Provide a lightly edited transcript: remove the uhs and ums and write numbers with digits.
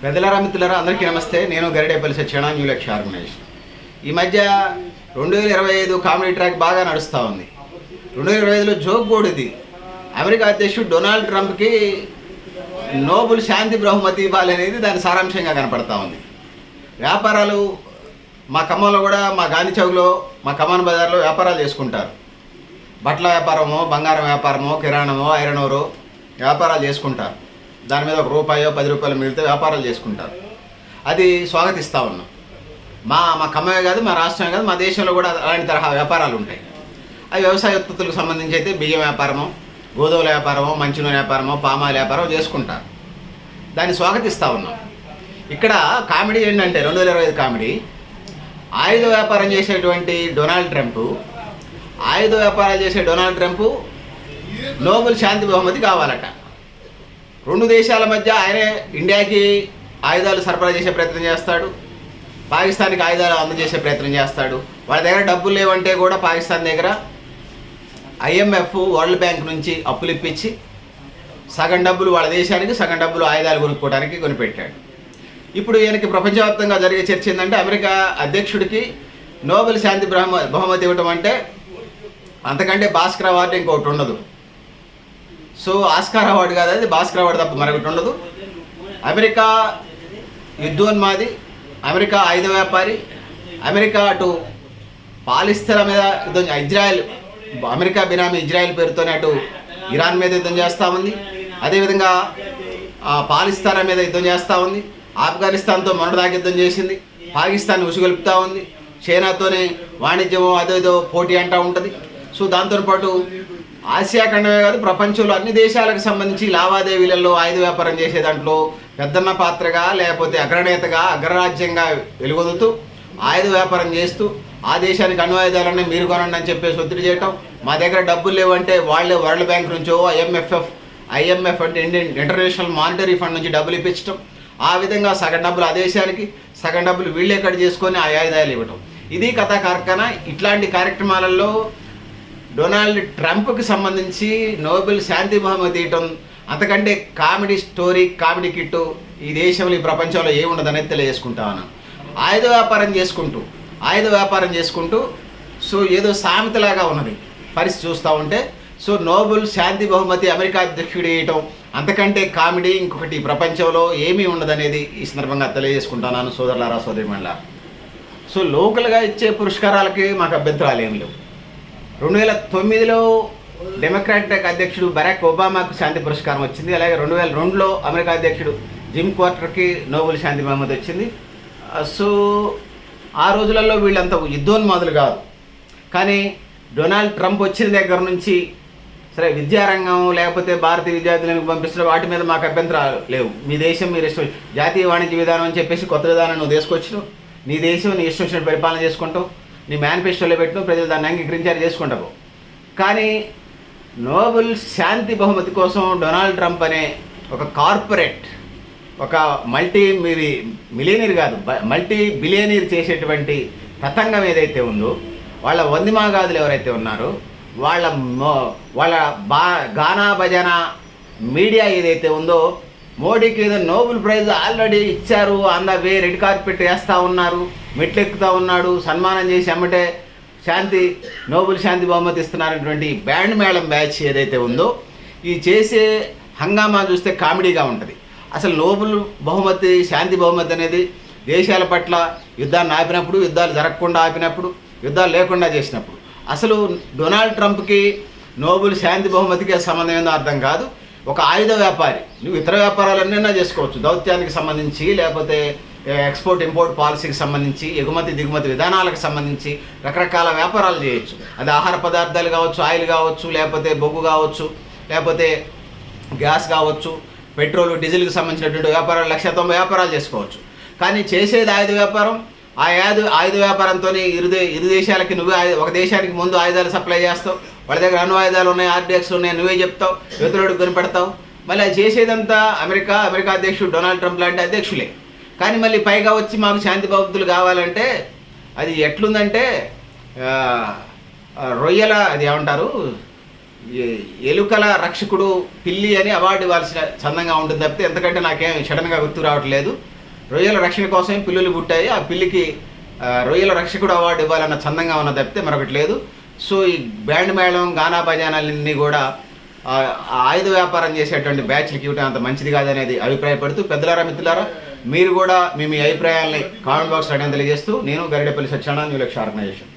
పెద్దలారా మిత్రులారా అందరికీ నమస్తే. నేను గరిడేపల్లి సత్యనారాయణ న్యూ లక్ష్య ఆర్గనైజేషన్. ఈ మధ్య 2025 కామెడీ ట్రాక్ బాగా నడుస్తూ ఉంది. 2025లో జోక్ కూడా ఇది. అమెరికా అధ్యక్షుడు డొనాల్డ్ ట్రంప్కి నోబెల్ శాంతి బహుమతి ఇవ్వాలి అనేది దాని సారాంశంగా కనపడతా ఉంది. వ్యాపారాలు మా ఖమ్మంలో కూడా, మా గాంధీ చౌక్లో, మా ఖమ్మం బజార్లో వ్యాపారాలు చేసుకుంటారు. బట్టల వ్యాపారమో, బంగారం వ్యాపారమో, కిరాణమో, ఐరన్ ఓరో వ్యాపారాలు చేసుకుంటారు. దాని మీద ₹1 ₹10 మిగిలితే వ్యాపారాలు చేసుకుంటారు. అది స్వాగతిస్తూ ఉన్నాం. మా ఖమ్మమే కాదు, మా రాష్ట్రమే కాదు, మా దేశంలో కూడా అలాంటి తరహా వ్యాపారాలు ఉంటాయి. అవి వ్యవసాయ ఉత్పత్తులకు సంబంధించి అయితే బియ్యం వ్యాపారమో, గోధుమల వ్యాపారమో, మంచినూనె వ్యాపారమో, పామాయిల్ వ్యాపారమో చేసుకుంటారు. దాన్ని స్వాగతిస్తూ ఉన్నాం. ఇక్కడ కామెడీ ఏంటంటే 2025 కామెడీ, ఆయుధ వ్యాపారం చేసేటువంటి డొనాల్డ్ ట్రంప్, ఆయుధ వ్యాపారాలు చేసే డొనాల్డ్ ట్రంప్ నోబెల్ శాంతి బహుమతి కావాలట. రెండు దేశాల మధ్య ఆయనే ఇండియాకి ఆయుధాలు సరఫరా చేసే ప్రయత్నం చేస్తాడు, పాకిస్తాన్కి ఆయుధాలు అందజేసే ప్రయత్నం చేస్తాడు. వాళ్ళ దగ్గర డబ్బులు లేవంటే కూడా పాకిస్తాన్ దగ్గర IMF, వరల్డ్ బ్యాంక్ నుంచి అప్పులు ఇప్పించి సగం డబ్బులు వాళ్ళ దేశానికి, సగం డబ్బులు ఆయుధాలు కొనుక్కోవడానికి కొనిపెట్టాడు. ఇప్పుడు ఈయనకి ప్రపంచవ్యాప్తంగా జరిగే చర్చ ఏంటంటే, అమెరికా అధ్యక్షుడికి నోబెల్ శాంతి బహుమతి ఇవ్వటం అంటే అంతకంటే భాస్కర్ అవార్డు ఇంకొకటి ఉండదు. సో ఆస్కార్ అవార్డు కాదు, అది భాస్కర్ అవార్డు తప్ప మరొకటి ఉండదు. అమెరికా యుద్ధోన్మాది, అమెరికా ఆయుధ వ్యాపారి, అమెరికా అటు పాలిస్తీన్ మీద యుద్ధం, ఇజ్రాయెల్, అమెరికా బినామీ ఇజ్రాయెల్ పేరుతోనే అటు ఇరాన్ మీద యుద్ధం చేస్తూ ఉంది. అదేవిధంగా పాలిస్తాన్ మీద యుద్ధం చేస్తూ ఉంది. ఆఫ్ఘనిస్తాన్తో మొన్నటిదాకా యుద్ధం చేసింది. పాకిస్తాన్ ఉసుగొలుపుతూ ఉంది. చైనాతోనే వాణిజ్యమో అదేదో పోటీ అంటూ ఉంటుంది. సో దాంతోపాటు ఆసియా ఖండమే కాదు, ప్రపంచంలో అన్ని దేశాలకు సంబంధించి లావాదేవీలలో ఆయుధ వ్యాపారం చేసే దాంట్లో పెద్దన్న పాత్రగా, లేకపోతే అగ్రనేతగా, అగ్రరాజ్యంగా వెలుగొదుతూ ఆయుధ వ్యాపారం చేస్తూ ఆ దేశానికి అణ్వాయుధాలన్నీ మీరు కొనండి అని చెప్పేసి ఒత్తిడి చేయటం. మా దగ్గర డబ్బులు లేవంటే వాళ్ళే వరల్డ్ బ్యాంక్ నుంచో, IMF అంటే ఇంటర్నేషనల్ మానిటరీ ఫండ్ నుంచి డబ్బులు ఇప్పించడం. ఆ విధంగా సగం డబ్బులు ఆ దేశానికి, సగం డబ్బులు వీళ్ళే కట్ చేసుకొని ఆ ఆయుధాలు ఇవ్వటం. ఇది కథా కార్ఖానా. ఇట్లాంటి కార్యక్రమాలలో డొనాల్డ్ ట్రంప్కి సంబంధించి నోబెల్ శాంతి బహుమతి ఇవ్వటం అంతకంటే కామెడీ స్టోరీ, కామెడీ కిట్టు ఈ దేశంలో, ఈ ప్రపంచంలో ఏముండదనేది తెలియజేసుకుంటాను. ఆయుధ వ్యాపారం చేసుకుంటూ సో ఏదో సామెతలాగా ఉన్నది పరిస్థితి చూస్తూ ఉంటే. సో నోబెల్ శాంతి బహుమతి అమెరికా అధ్యక్షుడు వేయటం అంతకంటే కామెడీ ఇంకొకటి ప్రపంచంలో ఏమీ ఉండదనేది ఈ సందర్భంగా తెలియజేసుకుంటున్నాను సోదరులారా, సోదరిమణులారా. సో లోకల్గా ఇచ్చే పురస్కారాలకి మాకు అభ్యంతరాలు ఏం లేవు. 2009లో డెమోక్రాటిక్ అధ్యక్షుడు బరాక్ ఒబామాకు శాంతి పురస్కారం వచ్చింది. అలాగే 2002లో అమెరికా అధ్యక్షుడు జిమ్ కార్టర్కి నోబెల్ శాంతి బహుమతి వచ్చింది. సో ఆ రోజులలో వీళ్ళంతా యుద్ధోన్మాదులు కాదు. కానీ డొనాల్డ్ ట్రంప్ వచ్చిన దగ్గర నుంచి సరే విద్యారంగం లేకపోతే భారతీయ విద్యార్థులను పంపిస్తున్న వాటి మీద మాకు అభ్యంతరాలు లేవు. మీ దేశం మీరు ఇష్టం, జాతీయ వాణిజ్య విధానం అని చెప్పేసి కొత్త విధానం నువ్వు తీసుకొచ్చినావు. నీ దేశం నీ ఇష్టం వచ్చినట్టు పరిపాలన చేసుకుంటావు, నీ మేనిఫెస్టోలో పెట్టిన ప్రజలు దాన్ని అంగీకరించారు, చేసుకుంటావు. కానీ నోబెల్ శాంతి బహుమతి కోసం డొనాల్డ్ ట్రంప్ అనే ఒక కార్పొరేట్, ఒక మిలియనీర్ కాదు, మల్టీ బిలియనీర్ చేసేటువంటి తతంగం ఏదైతే ఉందో, వాళ్ళ వందిమాగాదులు ఎవరైతే ఉన్నారో, వాళ్ళ గానా భజన మీడియా ఏదైతే ఉందో, మోడీకి ఏదో నోబెల్ ప్రైజ్ ఆల్రెడీ ఇచ్చారు, వే రెడ్ కార్పెట్ వేస్తూ ఉన్నారు, మెట్లెక్కుతూ ఉన్నాడు, సన్మానం చేసి అమ్మటే నోబెల్ శాంతి బహుమతి ఇస్తున్నారనేటువంటి బ్యాండ్ మేళం బ్యాచ్ ఏదైతే ఉందో, ఈ చేసే హంగామా చూస్తే కామెడీగా ఉంటుంది. అసలు నోబెల్ బహుమతి, శాంతి బహుమతి అనేది దేశాల పట్ల యుద్ధాన్ని ఆపినప్పుడు, యుద్ధాలు జరగకుండా ఆపినప్పుడు, యుద్ధాలు లేకుండా చేసినప్పుడు. అసలు డొనాల్డ్ ట్రంప్కి నోబెల్ శాంతి బహుమతికి సంబంధం ఏందో అర్థం కాదు. ఒక ఆయుధ వ్యాపారి, నువ్వు ఇతర వ్యాపారాలన్నీ చేసుకోవచ్చు, దౌత్యానికి సంబంధించి, లేకపోతే ఎక్స్పోర్ట్ ఇంపోర్ట్ పాలసీకి సంబంధించి, ఎగుమతి దిగుమతి విధానాలకు సంబంధించి రకరకాల వ్యాపారాలు చేయొచ్చు. అది ఆహార పదార్థాలు కావచ్చు, ఆయిల్ కావచ్చు, లేకపోతే బొగ్గు కావచ్చు, లేకపోతే గ్యాస్ కావచ్చు, పెట్రోల్ డీజిల్కి సంబంధించినటువంటి వ్యాపారాలు 190 వ్యాపారాలు చేసుకోవచ్చు. కానీ చేసేది ఆయుధ వ్యాపారం. ఆ ఆయుధ వ్యాపారంతో ఇరు దేశాలకి ఒక దేశానికి ముందు ఆయుధాలు సప్లై చేస్తావు, వాళ్ళ దగ్గర అణ్వాయుధాలు ఉన్నాయి, RDX ఉన్నాయి, నువ్వే చెప్తావు, ఇతరుడికి కొనిపెడతావు. మళ్ళీ అది చేసేదంతా అమెరికా అధ్యక్షుడు డొనాల్డ్ ట్రంప్ లాంటి అధ్యక్షులే. కానీ మళ్ళీ పైగా వచ్చి మాకు శాంతి బహుమతులు కావాలంటే అది ఎట్లుందంటే రొయ్యల, అది ఏమంటారు, ఎలుకల రక్షకుడు పిల్లి అని అవార్డు ఇవ్వాల్సిన చందంగా ఉంటుంది తప్పితే ఎందుకంటే నాకేం సడన్గా గుర్తు రావట్లేదు. రొయ్యల రక్షణ కోసం పిల్లులు పుట్టాయి, ఆ పిల్లికి రొయ్యల రక్షకుడు అవార్డు ఇవ్వాలన్న చందంగా ఉన్న తప్పితే మరొకటి లేదు. సో ఈ బ్యాండ్ మేళం గానా భజనాలన్నీ కూడా ఆయుధ వ్యాపారం చేసేటువంటి బ్యాచ్లకి ఇవ్వడం అంత మంచిది కాదనేది అభిప్రాయపడుతూ, పెద్దలారా మిత్రులారా మీరు కూడా మీ అభిప్రాయాల్ని కామెంట్ బాక్స్ అడిగిన తెలియజేస్తూ, నేను గరిడేపల్లి సత్యనారాయణ న్యూ లక్ష్య ఆర్గనైజేషన్.